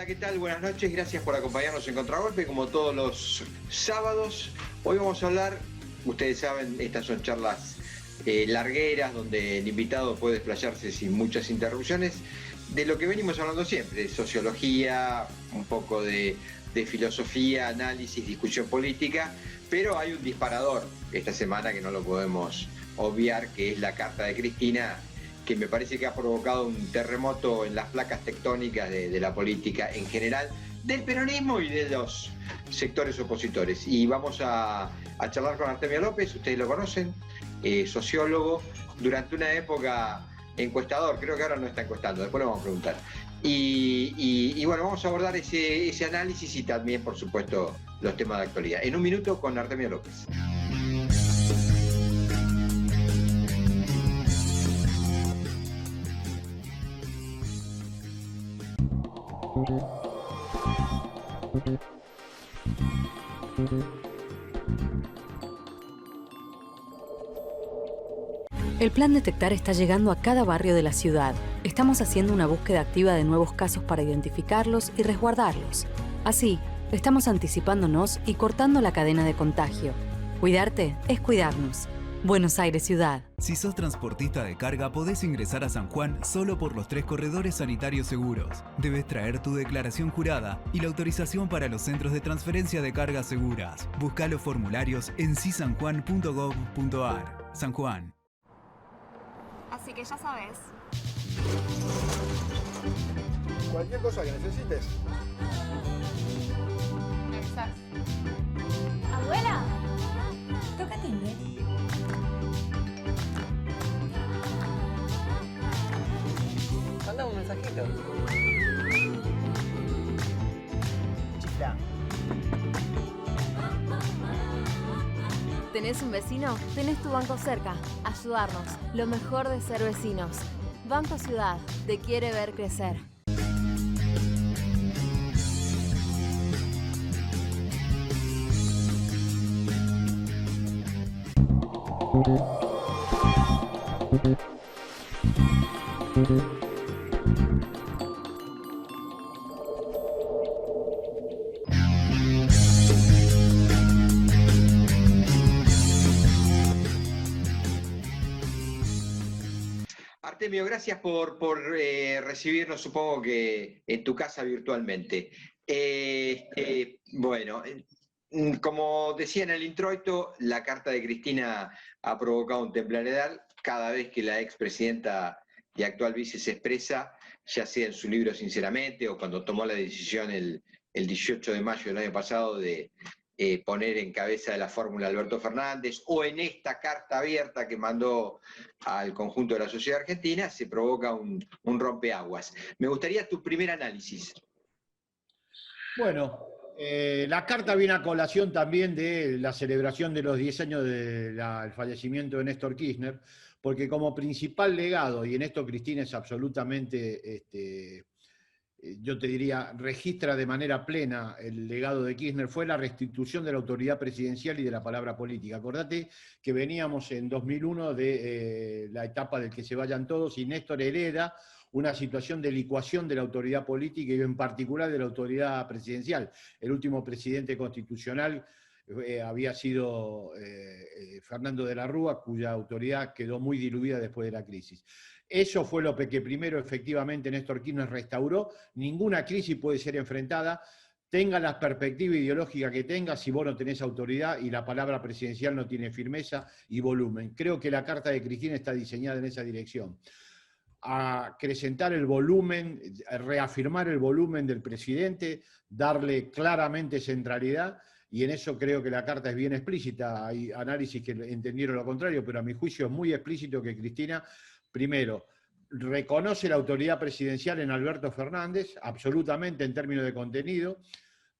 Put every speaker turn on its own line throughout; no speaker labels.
Hola, ¿qué tal? Buenas noches, gracias por acompañarnos en Contragolpe, como todos los sábados. Hoy vamos a hablar, ustedes saben, estas son charlas largueras, donde el invitado puede desplayarse sin muchas interrupciones, de lo que venimos hablando siempre, de sociología, un poco de filosofía, análisis, discusión política, pero hay un disparador esta semana que no lo podemos obviar, que es la carta de Cristina, que me parece que ha provocado un terremoto en las placas tectónicas de la política en general, del peronismo y de los sectores opositores. Y vamos a charlar con Artemio López, ustedes lo conocen, sociólogo, durante una época encuestador, creo que ahora no está encuestando, después lo vamos a preguntar. Y bueno, vamos a abordar ese análisis y también, por supuesto, los temas de actualidad. En un minuto con Artemio López.
El plan Detectar está llegando a cada barrio de la ciudad. Estamos haciendo una búsqueda activa de nuevos casos para identificarlos y resguardarlos. Así, estamos anticipándonos y cortando la cadena de contagio. Cuidarte es cuidarnos. Buenos Aires Ciudad.
Si sos transportista de carga, podés ingresar a San Juan solo por los 3 corredores sanitarios seguros. Debes traer tu declaración jurada y la autorización para los centros de transferencia de cargas seguras. Busca los formularios en cisanjuan.gov.ar. San Juan.
Así que ya sabes.
Cualquier cosa que necesites.
¿Me avisas? ¡Abuela!
Toca timbre.
Manda un mensajito.
Chifla.
¿Tenés un vecino? Tenés tu banco cerca. Ayudarnos. Lo mejor de ser vecinos. Banco Ciudad. Te quiere ver crecer.
Artemio, gracias por recibirnos, supongo que en tu casa virtualmente. Bueno, como decía en el introito, la carta de Cristina ha provocado un temblorel cada vez que la expresidenta y actual vice se expresa, ya sea en su libro Sinceramente o cuando tomó la decisión el 18 de mayo del año pasado de poner en cabeza de la fórmula Alberto Fernández, o en esta carta abierta que mandó al conjunto de la sociedad argentina, se provoca un rompeaguas. Me gustaría tu primer análisis.
Bueno, la carta viene a colación también de la celebración de los 10 años del fallecimiento de Néstor Kirchner, porque como principal legado, y en esto Cristina es absolutamente, yo te diría, registra de manera plena el legado de Kirchner, fue la restitución de la autoridad presidencial y de la palabra política. Acordate que veníamos en 2001 de la etapa del que se vayan todos, y Néstor hereda una situación de licuación de la autoridad política y en particular de la autoridad presidencial. El último presidente constitucional había sido Fernando de la Rúa, cuya autoridad quedó muy diluida después de la crisis. Eso fue lo que primero efectivamente Néstor Kirchner restauró. Ninguna crisis puede ser enfrentada, tenga la perspectiva ideológica que tenga, si vos no tenés autoridad y la palabra presidencial no tiene firmeza y volumen. Creo que la carta de Cristina está diseñada en esa dirección. A acrecentar el volumen, a reafirmar el volumen del presidente, darle claramente centralidad, y en eso creo que la carta es bien explícita. Hay análisis que entendieron lo contrario, pero a mi juicio es muy explícito que Cristina, primero, reconoce la autoridad presidencial en Alberto Fernández, absolutamente en términos de contenido,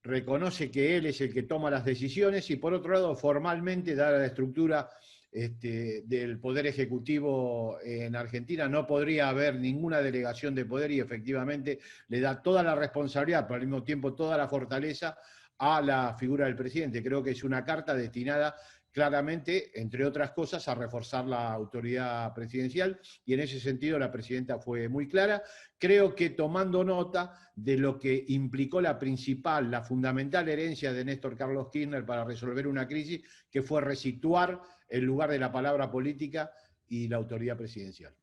reconoce que él es el que toma las decisiones y por otro lado formalmente da la estructura del Poder Ejecutivo en Argentina. No podría haber ninguna delegación de poder y efectivamente le da toda la responsabilidad, pero al mismo tiempo toda la fortaleza a la figura del presidente. Creo que es una carta destinada claramente, entre otras cosas, a reforzar la autoridad presidencial, y en ese sentido la presidenta fue muy clara. Creo que tomando nota de lo que implicó la principal, la fundamental herencia de Néstor Carlos Kirchner para resolver una crisis, que fue resituar el lugar de la palabra política y la autoridad presidencial.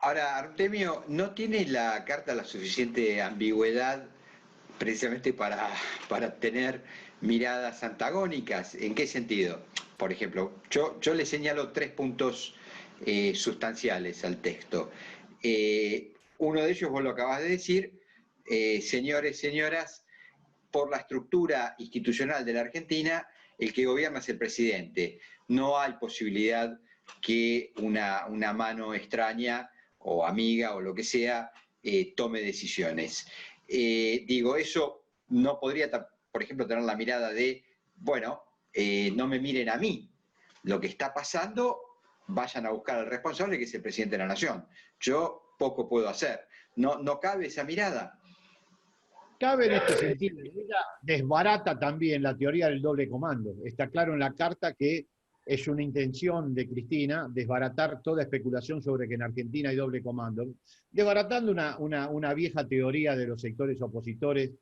Ahora, Artemio, ¿no tiene la carta la suficiente ambigüedad precisamente para tener miradas antagónicas? ¿En qué sentido? Por ejemplo, yo le señalo 3 puntos sustanciales al texto. Uno de ellos, vos lo acabas de decir, señores, señoras, por la estructura institucional de la Argentina, el que gobierna es el presidente. No hay posibilidad que una mano extraña o amiga o lo que sea tome decisiones. Digo, eso no podría, por ejemplo, tener la mirada de, bueno, no me miren a mí. Lo que está pasando, vayan a buscar al responsable, que es el presidente de la Nación. Yo poco puedo hacer. ¿No cabe esa mirada?
Cabe en este sentido. Ella desbarata también la teoría del doble comando. Está claro en la carta que es una intención de Cristina desbaratar toda especulación sobre que en Argentina hay doble comando, desbaratando una vieja teoría de los sectores opositores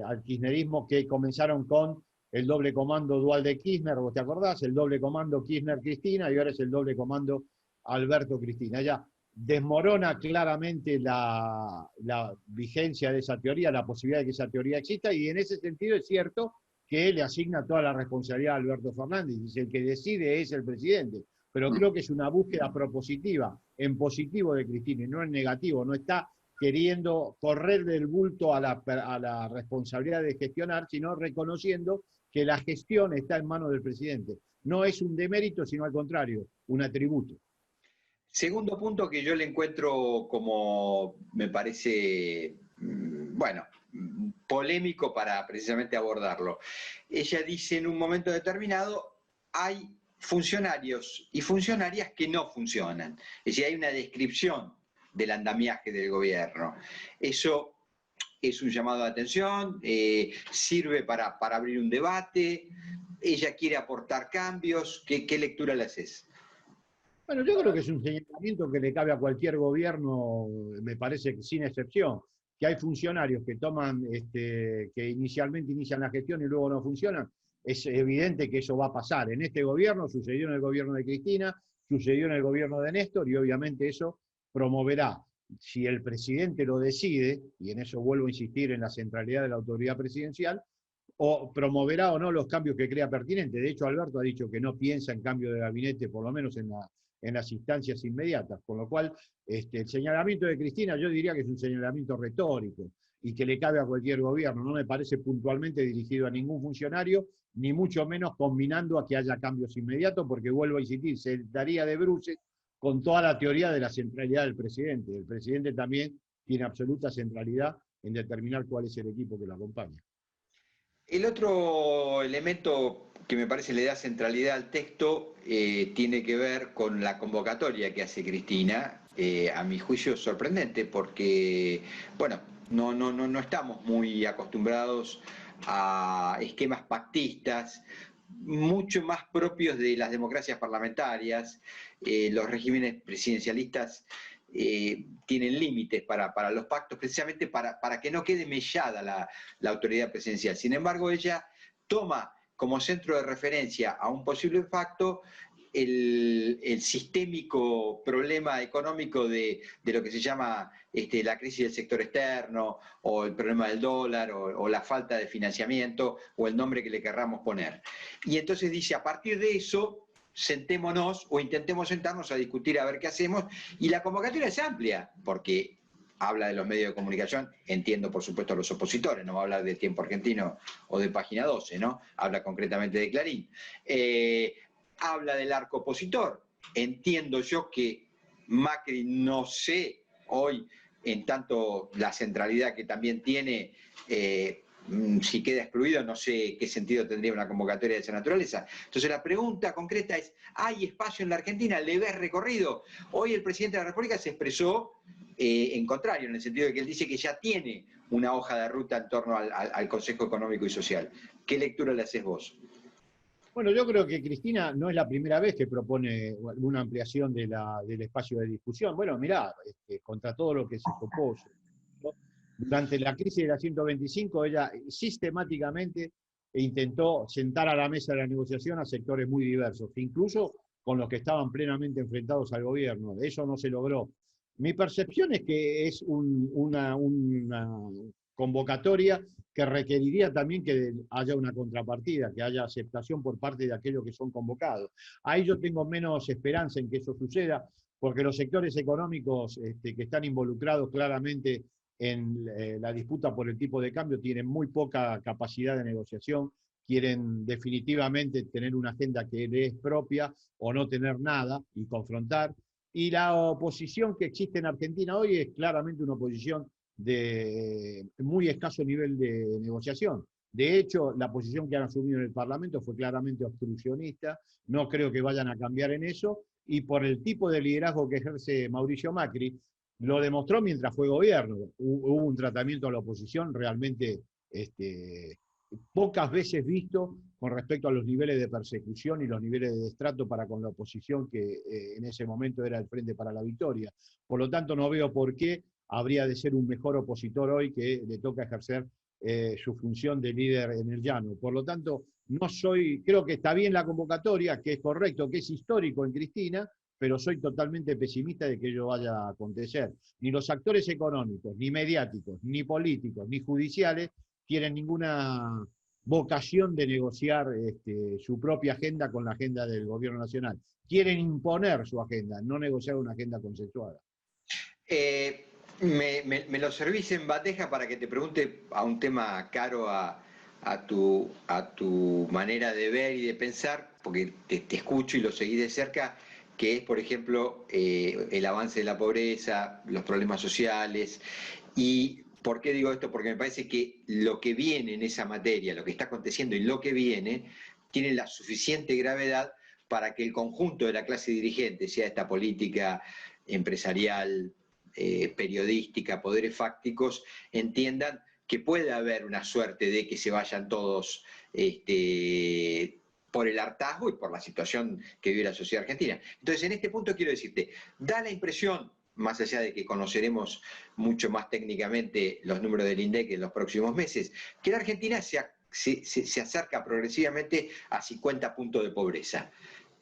al kirchnerismo, que comenzaron con el doble comando dual de Kirchner, ¿vos te acordás? El doble comando Kirchner-Cristina, y ahora es el doble comando Alberto-Cristina. Ya desmorona claramente la vigencia de esa teoría, la posibilidad de que esa teoría exista, y en ese sentido es cierto que le asigna toda la responsabilidad a Alberto Fernández, dice, el que decide es el presidente, pero creo que es una búsqueda propositiva, en positivo de Cristina, y no en negativo, no está queriendo correr del bulto a la responsabilidad de gestionar, sino reconociendo que la gestión está en manos del presidente. No es un demérito, sino al contrario, un atributo.
Segundo punto que yo le encuentro como, me parece, bueno, polémico para precisamente abordarlo. Ella dice en un momento determinado, hay funcionarios y funcionarias que no funcionan. Es decir, hay una descripción del andamiaje del gobierno. Eso es un llamado de atención, sirve para abrir un debate, ella quiere aportar cambios. ¿Qué lectura le haces?
Bueno, yo creo que es un señalamiento que le cabe a cualquier gobierno, me parece que sin excepción, que hay funcionarios que toman, que inicialmente inician la gestión y luego no funcionan. Es evidente que eso va a pasar. En este gobierno, sucedió en el gobierno de Cristina, sucedió en el gobierno de Néstor, y obviamente eso promoverá, si el presidente lo decide, y en eso vuelvo a insistir en la centralidad de la autoridad presidencial, o promoverá o no los cambios que crea pertinentes. De hecho, Alberto ha dicho que no piensa en cambio de gabinete, por lo menos en las instancias inmediatas, con lo cual el señalamiento de Cristina yo diría que es un señalamiento retórico y que le cabe a cualquier gobierno, no me parece puntualmente dirigido a ningún funcionario, ni mucho menos combinando a que haya cambios inmediatos, porque vuelvo a insistir, se daría de bruces con toda la teoría de la centralidad del presidente. El presidente también tiene absoluta centralidad en determinar cuál es el equipo que lo acompaña.
El otro elemento que me parece le da centralidad al texto tiene que ver con la convocatoria que hace Cristina, a mi juicio sorprendente, porque, bueno, no estamos muy acostumbrados a esquemas pactistas, mucho más propios de las democracias parlamentarias. Los regímenes presidencialistas tienen límites para los pactos, precisamente para que no quede mellada la autoridad presidencial. Sin embargo, ella toma como centro de referencia a un posible pacto el sistémico problema económico de lo que se llama la crisis del sector externo, o el problema del dólar, o la falta de financiamiento, o el nombre que le querramos poner. Y entonces dice, a partir de eso, sentémonos o intentemos sentarnos a discutir a ver qué hacemos, y la convocatoria es amplia, porque habla de los medios de comunicación, entiendo por supuesto a los opositores, no va a hablar de Tiempo Argentino o de Página 12, ¿no? Habla concretamente de Clarín. Habla del arco opositor, entiendo yo que Macri, no sé hoy, en tanto la centralidad que también tiene, si queda excluido, no sé qué sentido tendría una convocatoria de esa naturaleza. Entonces la pregunta concreta es, ¿hay espacio en la Argentina? ¿Le ves recorrido? Hoy el presidente de la República se expresó en contrario, en el sentido de que él dice que ya tiene una hoja de ruta en torno al Consejo Económico y Social. ¿Qué lectura le haces vos?
Bueno, yo creo que Cristina no es la primera vez que propone una ampliación del espacio de discusión. Bueno, mirá, contra todo lo que se propuso, ¿no? Durante la crisis de la 125, ella sistemáticamente intentó sentar a la mesa de la negociación a sectores muy diversos, incluso con los que estaban plenamente enfrentados al gobierno. Eso no se logró. Mi percepción es que es una convocatoria que requeriría también que haya una contrapartida, que haya aceptación por parte de aquellos que son convocados. Ahí yo tengo menos esperanza en que eso suceda, porque los sectores económicos que están involucrados claramente en la disputa por el tipo de cambio tienen muy poca capacidad de negociación, quieren definitivamente tener una agenda que les es propia o no tener nada y confrontar. Y la oposición que existe en Argentina hoy es claramente una oposición de muy escaso nivel de negociación. De hecho, la posición que han asumido en el Parlamento fue claramente obstruccionista, no creo que vayan a cambiar en eso, y por el tipo de liderazgo que ejerce Mauricio Macri, lo demostró mientras fue gobierno. Hubo un tratamiento a la oposición realmente pocas veces visto con respecto a los niveles de persecución y los niveles de destrato para con la oposición que en ese momento era el Frente para la Victoria. Por lo tanto, no veo por qué habría de ser un mejor opositor hoy que le toca ejercer su función de líder en el llano. Por lo tanto, creo que está bien la convocatoria, que es correcto, que es histórico en Cristina, pero soy totalmente pesimista de que ello vaya a acontecer. Ni los actores económicos, ni mediáticos, ni políticos, ni judiciales tienen ninguna vocación de negociar su propia agenda con la agenda del gobierno nacional. Quieren imponer su agenda, no negociar una agenda consensuada.
Me lo servís en bandeja para que te pregunte a un tema caro a tu manera de ver y de pensar, porque te escucho y lo seguí de cerca, que es, por ejemplo, el avance de la pobreza, los problemas sociales. ¿Y por qué digo esto? Porque me parece que lo que viene en esa materia, lo que está aconteciendo y lo que viene, tiene la suficiente gravedad para que el conjunto de la clase dirigente, sea esta política, empresarial, periodística, poderes fácticos, entiendan que puede haber una suerte de que se vayan todos por el hartazgo y por la situación que vive la sociedad argentina. Entonces, en este punto quiero decirte, da la impresión, más allá de que conoceremos mucho más técnicamente los números del INDEC en los próximos meses, que la Argentina se acerca progresivamente a 50 puntos de pobreza.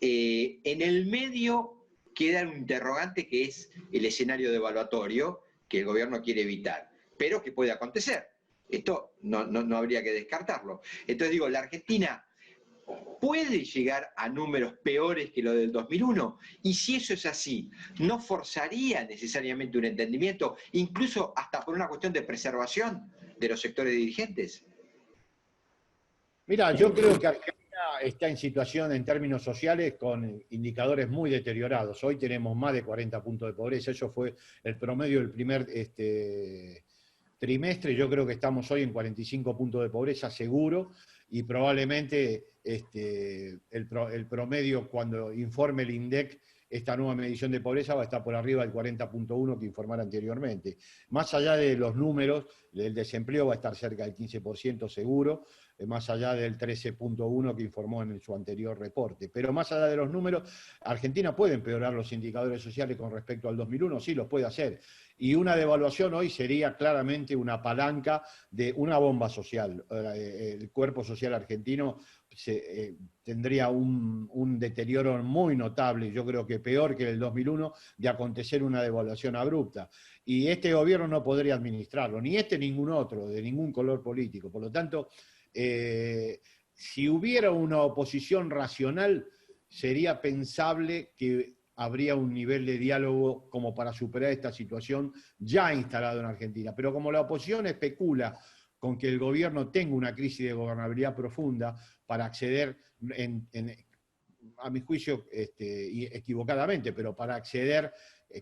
En el medio queda un interrogante que es el escenario devaluatorio que el gobierno quiere evitar, pero que puede acontecer. Esto no habría que descartarlo. Entonces digo, la Argentina puede llegar a números peores que lo del 2001, y si eso es así, ¿no forzaría necesariamente un entendimiento, incluso hasta por una cuestión de preservación de los sectores dirigentes?
Mira, yo creo que Argentina está en situación en términos sociales con indicadores muy deteriorados. Hoy tenemos más de 40 puntos de pobreza, eso fue el promedio del primer trimestre. Yo creo que estamos hoy en 45 puntos de pobreza seguro, y probablemente el promedio, cuando informe el INDEC esta nueva medición de pobreza, va a estar por arriba del 40.1 que informara anteriormente. Más allá de los números, el desempleo va a estar cerca del 15% seguro, más allá del 13.1 que informó en su anterior reporte. Pero más allá de los números, Argentina puede empeorar los indicadores sociales con respecto al 2001, sí, lo puede hacer. Y una devaluación hoy sería claramente una palanca de una bomba social. El cuerpo social argentino tendría un deterioro muy notable, yo creo que peor que el 2001, de acontecer una devaluación abrupta. Y este gobierno no podría administrarlo, ni este ni ningún otro, de ningún color político. Por lo tanto, si hubiera una oposición racional, sería pensable que habría un nivel de diálogo como para superar esta situación ya instalado en Argentina. Pero como la oposición especula con que el gobierno tenga una crisis de gobernabilidad profunda para acceder, a mi juicio, equivocadamente, pero para acceder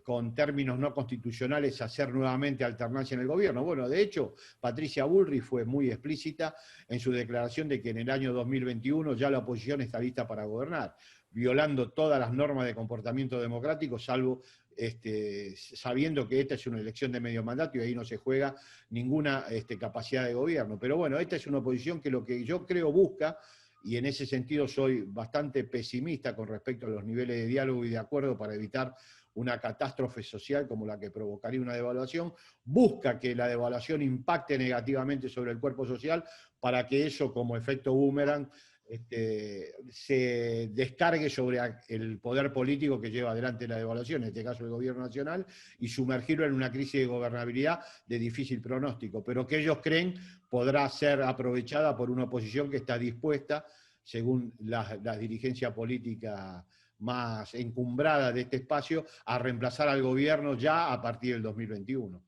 con términos no constitucionales, hacer nuevamente alternancia en el gobierno. Bueno, de hecho, Patricia Bullrich fue muy explícita en su declaración de que en el año 2021 ya la oposición está lista para gobernar, violando todas las normas de comportamiento democrático, salvo sabiendo que esta es una elección de medio mandato y ahí no se juega ninguna capacidad de gobierno. Pero bueno, esta es una oposición que lo que yo creo busca, y en ese sentido soy bastante pesimista con respecto a los niveles de diálogo y de acuerdo para evitar una catástrofe social como la que provocaría una devaluación, busca que la devaluación impacte negativamente sobre el cuerpo social para que eso, como efecto boomerang, se descargue sobre el poder político que lleva adelante la devaluación, en este caso el gobierno nacional, y sumergirlo en una crisis de gobernabilidad de difícil pronóstico, pero que ellos creen podrá ser aprovechada por una oposición que está dispuesta, según la dirigencia política más encumbrada de este espacio, a reemplazar al gobierno ya a partir del 2021.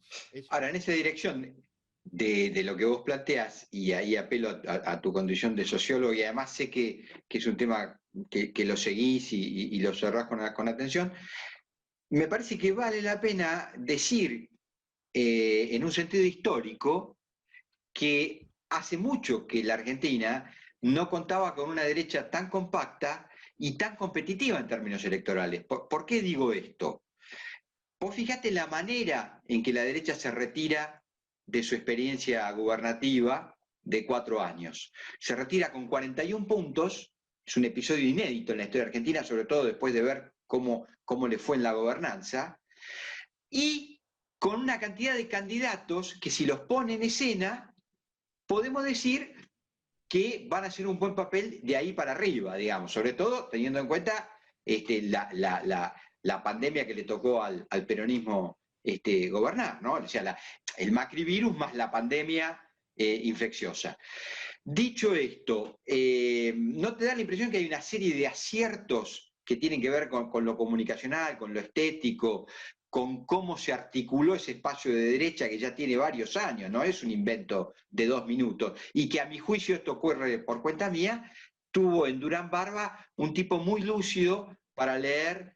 Ahora, en esa dirección de lo que vos planteás, y ahí apelo a tu condición de sociólogo, y además sé que es un tema que lo seguís y lo cerrás con atención, me parece que vale la pena decir, en un sentido histórico, que hace mucho que la Argentina no contaba con una derecha tan compacta y tan competitiva en términos electorales. ¿Por qué digo esto? Vos fíjate la manera en que la derecha se retira de su experiencia gubernativa de 4 años. Se retira con 41 puntos, es un episodio inédito en la historia argentina, sobre todo después de ver cómo le fue en la gobernanza, y con una cantidad de candidatos que, si los pone en escena, podemos decir que van a hacer un buen papel de ahí para arriba, digamos, sobre todo teniendo en cuenta la pandemia que le tocó al peronismo gobernar, ¿no? O sea, el macrivirus más la pandemia infecciosa. Dicho esto, ¿no te da la impresión que hay una serie de aciertos que tienen que ver con lo comunicacional, con lo estético, con cómo se articuló ese espacio de derecha que ya tiene varios años, no es un invento de 2 minutos, y que a mi juicio, esto ocurre por cuenta mía, tuvo en Durán Barba un tipo muy lúcido para leer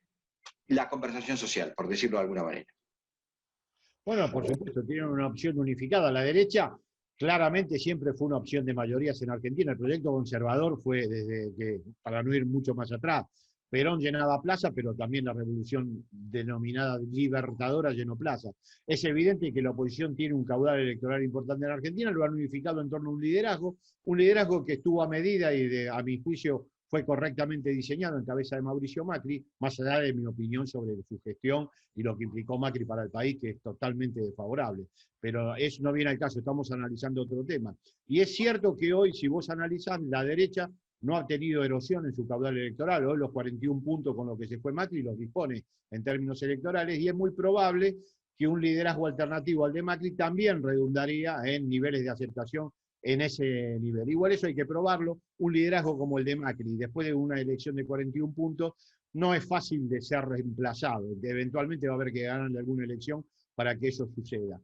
la conversación social, por decirlo de alguna manera?
Bueno, por supuesto, tienen una opción unificada. La derecha claramente siempre fue una opción de mayorías en Argentina. El proyecto conservador fue desde que, para no ir mucho más atrás, Perón llenaba plaza, pero también la revolución denominada libertadora llenó plaza. Es evidente que la oposición tiene un caudal electoral importante en Argentina, lo han unificado en torno a un liderazgo que estuvo a medida y a mi juicio fue correctamente diseñado en cabeza de Mauricio Macri, más allá de mi opinión sobre su gestión y lo que implicó Macri para el país, que es totalmente desfavorable. Pero eso no viene al caso, estamos analizando otro tema. Y es cierto que hoy, si vos analizás, la derecha no ha tenido erosión en su caudal electoral. Hoy los 41 puntos con los que se fue Macri los dispone en términos electorales, y es muy probable que un liderazgo alternativo al de Macri también redundaría en niveles de aceptación en ese nivel. Igual eso hay que probarlo. Un liderazgo como el de Macri, después de una elección de 41 puntos, no es fácil de ser reemplazado. Eventualmente va a haber que ganar alguna elección para que eso suceda.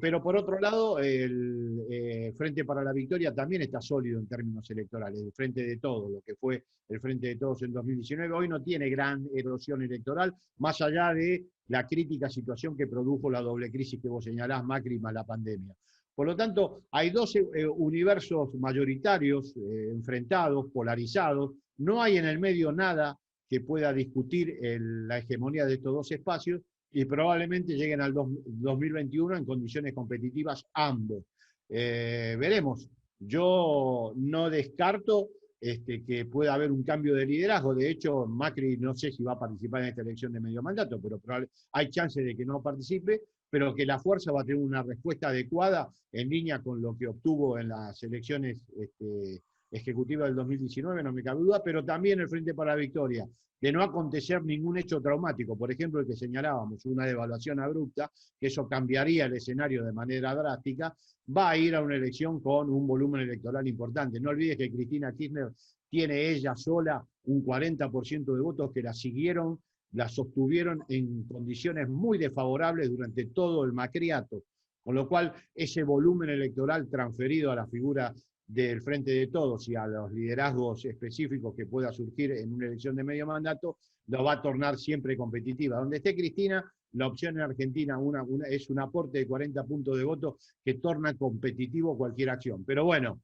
Pero por otro lado, el Frente para la Victoria también está sólido en términos electorales, el Frente de Todos, lo que fue el Frente de Todos en 2019, hoy no tiene gran erosión electoral, más allá de la crítica situación que produjo la doble crisis que vos señalás, Macri más la pandemia. Por lo tanto, hay dos universos mayoritarios enfrentados, polarizados, no hay en el medio nada que pueda discutir la hegemonía de estos dos espacios, y probablemente lleguen al 2021 en condiciones competitivas ambos. Veremos. Yo no descarto que pueda haber un cambio de liderazgo. De hecho, Macri no sé si va a participar en esta elección de medio mandato, pero hay chances de que no participe, pero que la fuerza va a tener una respuesta adecuada en línea con lo que obtuvo en las elecciones ejecutivas del 2019, no me cabe duda, pero también el Frente para la Victoria, de no acontecer ningún hecho traumático, por ejemplo el que señalábamos, una devaluación abrupta, que eso cambiaría el escenario de manera drástica, va a ir a una elección con un volumen electoral importante. No olvides que Cristina Kirchner tiene ella sola un 40% de votos que la siguieron, la sostuvieron en condiciones muy desfavorables durante todo el macriato, con lo cual ese volumen electoral transferido a la figura del Frente de Todos y a los liderazgos específicos que pueda surgir en una elección de medio mandato, lo va a tornar siempre competitiva. Donde esté Cristina, la opción en Argentina es un aporte de 40 puntos de voto que torna competitivo cualquier acción. Pero bueno,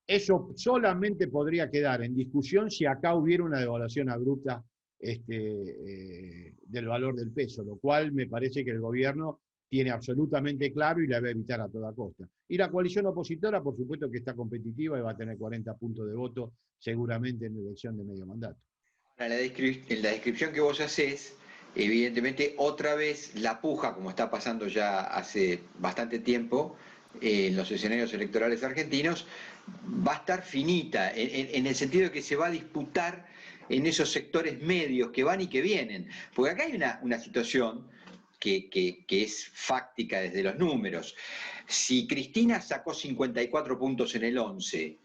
eso solamente podría quedar en discusión si acá hubiera una devaluación abrupta del valor del peso, lo cual me parece que el gobierno tiene absolutamente claro y la va a evitar a toda costa. Y la coalición opositora, por supuesto que está competitiva y va a tener 40 puntos de voto seguramente en la elección de medio mandato.
En la descripción que vos hacés, evidentemente otra vez la puja, como está pasando ya hace bastante tiempo en los escenarios electorales argentinos, va a estar finita, en el sentido de que se va a disputar en esos sectores medios que van y que vienen. Porque acá hay una situación que es fáctica desde los números. Si Cristina sacó 54 puntos en el 11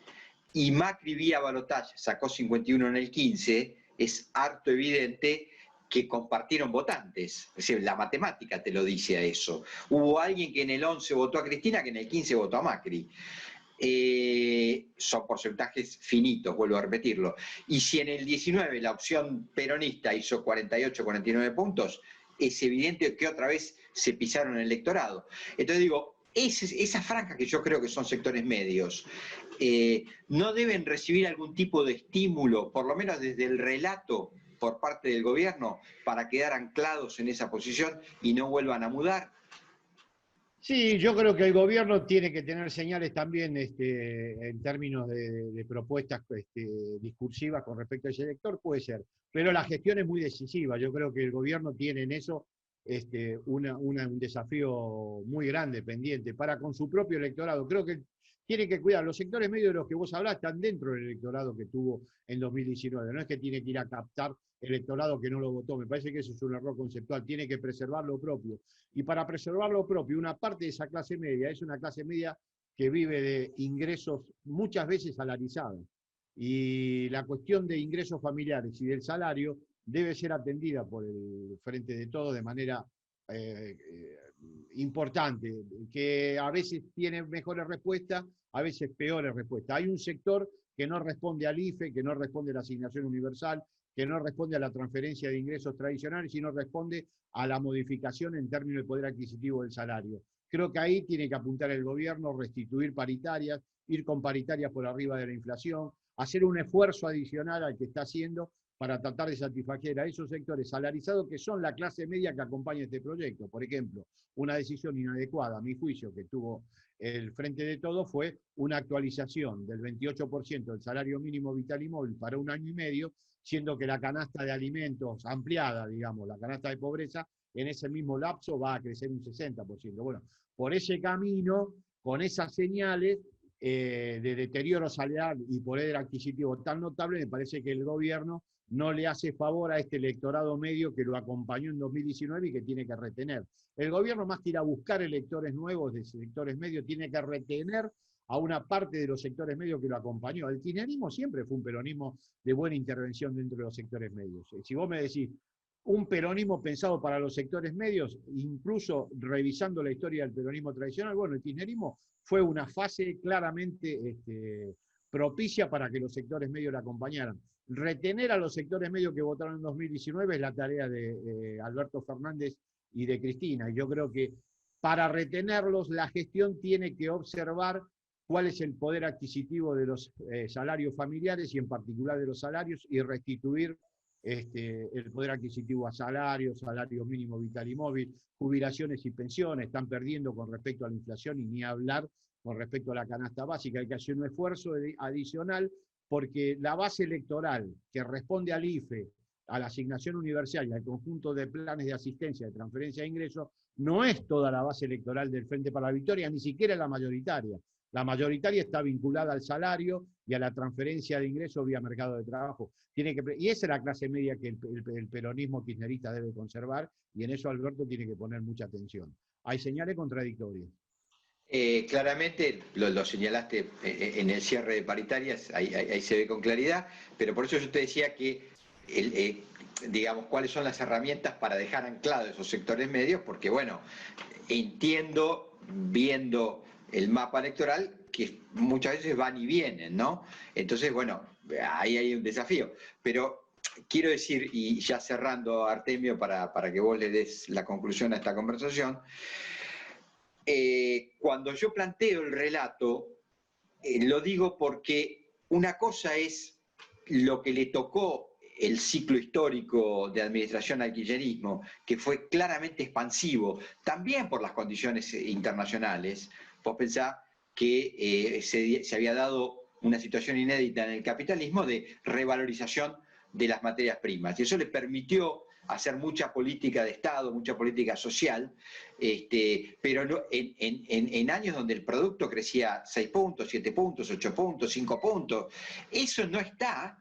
y Macri vía balotaje sacó 51 en el 15, es harto evidente que compartieron votantes. Es decir, la matemática te lo dice a eso. Hubo alguien que en el 11 votó a Cristina que en el 15 votó a Macri. Son porcentajes finitos, vuelvo a repetirlo. Y si en el 19 la opción peronista hizo 48, 49 puntos, es evidente que otra vez se pisaron el electorado. Entonces digo, esa franja que yo creo que son sectores medios, no deben recibir algún tipo de estímulo, por lo menos desde el relato por parte del gobierno, para quedar anclados en esa posición y no vuelvan a mudar.
Sí, yo creo que el gobierno tiene que tener señales también en términos de propuestas discursivas con respecto a ese sector, puede ser, pero la gestión es muy decisiva. Yo creo que el gobierno tiene en eso un desafío muy grande pendiente para con su propio electorado. Creo que tiene que cuidar. Los sectores medios de los que vos hablás están dentro del electorado que tuvo en 2019. No es que tiene que ir a captar electorado que no lo votó. Me parece que eso es un error conceptual. Tiene que preservar lo propio. Y para preservar lo propio, una parte de esa clase media es una clase media que vive de ingresos muchas veces salarizados. Y la cuestión de ingresos familiares y del salario debe ser atendida por el Frente de Todos de manera importante, que a veces tiene mejores respuestas, a veces peores respuestas. Hay un sector que no responde al IFE, que no responde a la asignación universal, que no responde a la transferencia de ingresos tradicionales, sino responde a la modificación en términos de poder adquisitivo del salario. Creo que ahí tiene que apuntar el gobierno, restituir paritarias, ir con paritarias por arriba de la inflación, hacer un esfuerzo adicional al que está haciendo para tratar de satisfacer a esos sectores salarizados que son la clase media que acompaña este proyecto. Por ejemplo, una decisión inadecuada, a mi juicio, que tuvo el Frente de Todos fue una actualización del 28% del salario mínimo vital y móvil para 1 año y medio, siendo que la canasta de alimentos ampliada, digamos, la canasta de pobreza, en ese mismo lapso va a crecer un 60%. Bueno, por ese camino, con esas señales de deterioro salarial y poder adquisitivo tan notable, me parece que el gobierno no le hace favor a este electorado medio que lo acompañó en 2019 y que tiene que retener. El gobierno, más que ir a buscar electores nuevos de sectores medios, tiene que retener a una parte de los sectores medios que lo acompañó. El kirchnerismo siempre fue un peronismo de buena intervención dentro de los sectores medios. Si vos me decís, un peronismo pensado para los sectores medios, incluso revisando la historia del peronismo tradicional, bueno, el kirchnerismo fue una fase claramente propicia para que los sectores medios la acompañaran. Retener a los sectores medios que votaron en 2019 es la tarea de Alberto Fernández y de Cristina. Yo creo que para retenerlos la gestión tiene que observar cuál es el poder adquisitivo de los salarios familiares y en particular de los salarios y restituir el poder adquisitivo a salarios mínimo vital y móvil, jubilaciones y pensiones, están perdiendo con respecto a la inflación y ni hablar con respecto a la canasta básica. Hay que hacer un esfuerzo adicional porque la base electoral que responde al IFE, a la asignación universal y al conjunto de planes de asistencia, de transferencia de ingresos, no es toda la base electoral del Frente para la Victoria, ni siquiera la mayoritaria. La mayoritaria está vinculada al salario y a la transferencia de ingresos vía mercado de trabajo. Y esa es la clase media que el peronismo kirchnerista debe conservar, y en eso Alberto tiene que poner mucha atención. Hay señales contradictorias.
Claramente, lo señalaste en el cierre de paritarias, ahí se ve con claridad, pero por eso yo te decía que, digamos, cuáles son las herramientas para dejar anclados esos sectores medios, porque bueno, entiendo, viendo el mapa electoral, que muchas veces van y vienen, ¿no? Entonces, bueno, ahí hay un desafío. Pero quiero decir, y ya cerrando, Artemio, para que vos le des la conclusión a esta conversación, cuando yo planteo el relato, lo digo porque una cosa es lo que le tocó el ciclo histórico de administración al kirchnerismo, que fue claramente expansivo, también por las condiciones internacionales. Vos pensás que se había dado una situación inédita en el capitalismo de revalorización de las materias primas, y eso le permitió hacer mucha política de Estado, mucha política social, pero no, en años donde el producto crecía 6 puntos, 7 puntos, 8 puntos, 5 puntos, eso no está.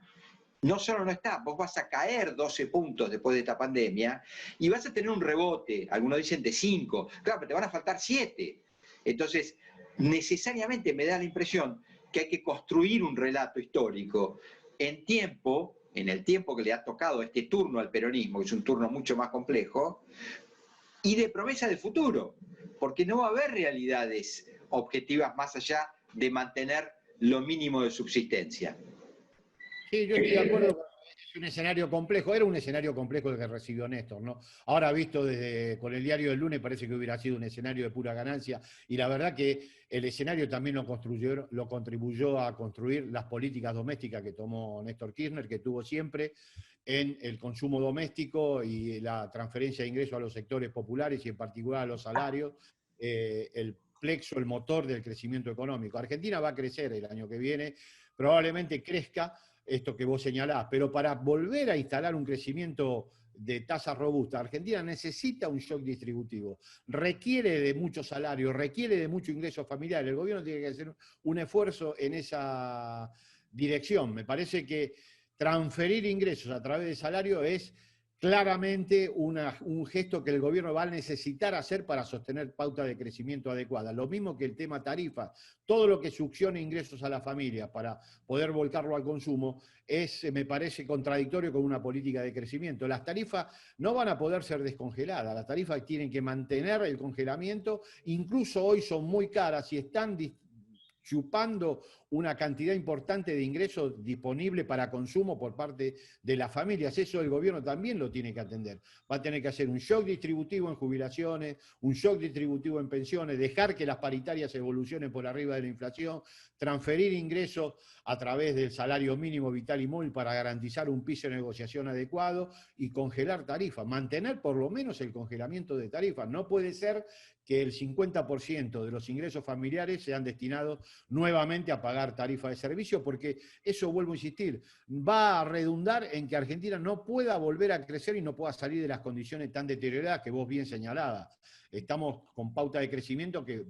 No solo no está, vos vas a caer 12 puntos después de esta pandemia y vas a tener un rebote, algunos dicen de 5, claro, pero te van a faltar 7. Entonces, necesariamente me da la impresión que hay que construir un relato histórico en tiempo, en el tiempo que le ha tocado este turno al peronismo, que es un turno mucho más complejo, y de promesa de futuro, porque no va a haber realidades objetivas más allá de mantener lo mínimo de subsistencia.
Sí, yo estoy de acuerdo. Es un escenario complejo, era un escenario complejo el que recibió Néstor, ¿no? Ahora visto con el diario del lunes parece que hubiera sido un escenario de pura ganancia, y la verdad que el escenario también lo contribuyó a construir las políticas domésticas que tomó Néstor Kirchner, que tuvo siempre en el consumo doméstico y la transferencia de ingresos a los sectores populares y en particular a los salarios, el plexo, el motor del crecimiento económico. Argentina va a crecer el año que viene, probablemente crezca esto que vos señalás, pero para volver a instalar un crecimiento de tasa robusta, Argentina necesita un shock distributivo, requiere de mucho salario, requiere de mucho ingreso familiar. El gobierno tiene que hacer un esfuerzo en esa dirección. Me parece que transferir ingresos a través de salario es claramente un gesto que el gobierno va a necesitar hacer para sostener pautas de crecimiento adecuadas. Lo mismo que el tema tarifa. Todo lo que succione ingresos a la familia para poder volcarlo al consumo me parece contradictorio con una política de crecimiento. Las tarifas no van a poder ser descongeladas, las tarifas tienen que mantener el congelamiento, incluso hoy son muy caras y están chupando una cantidad importante de ingresos disponibles para consumo por parte de las familias. Eso el gobierno también lo tiene que atender. Va a tener que hacer un shock distributivo en jubilaciones, un shock distributivo en pensiones, dejar que las paritarias evolucionen por arriba de la inflación, transferir ingresos a través del salario mínimo vital y móvil para garantizar un piso de negociación adecuado y congelar tarifas, mantener por lo menos el congelamiento de tarifas. No puede ser que el 50% de los ingresos familiares sean destinados nuevamente a pagar tarifa de servicio, porque eso, vuelvo a insistir, va a redundar en que Argentina no pueda volver a crecer y no pueda salir de las condiciones tan deterioradas que vos bien señalabas. Estamos con pauta de crecimiento que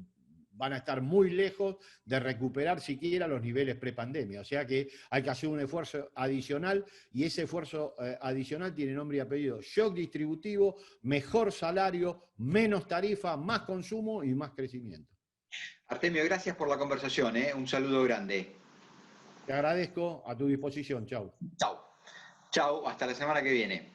van a estar muy lejos de recuperar siquiera los niveles prepandemia. O sea que hay que hacer un esfuerzo adicional, y ese esfuerzo adicional tiene nombre y apellido: shock distributivo, mejor salario, menos tarifa, más consumo y más crecimiento.
Artemio, gracias por la conversación, un saludo grande.
Te agradezco, a tu disposición. Chau.
Chau. Chau, hasta la semana que viene.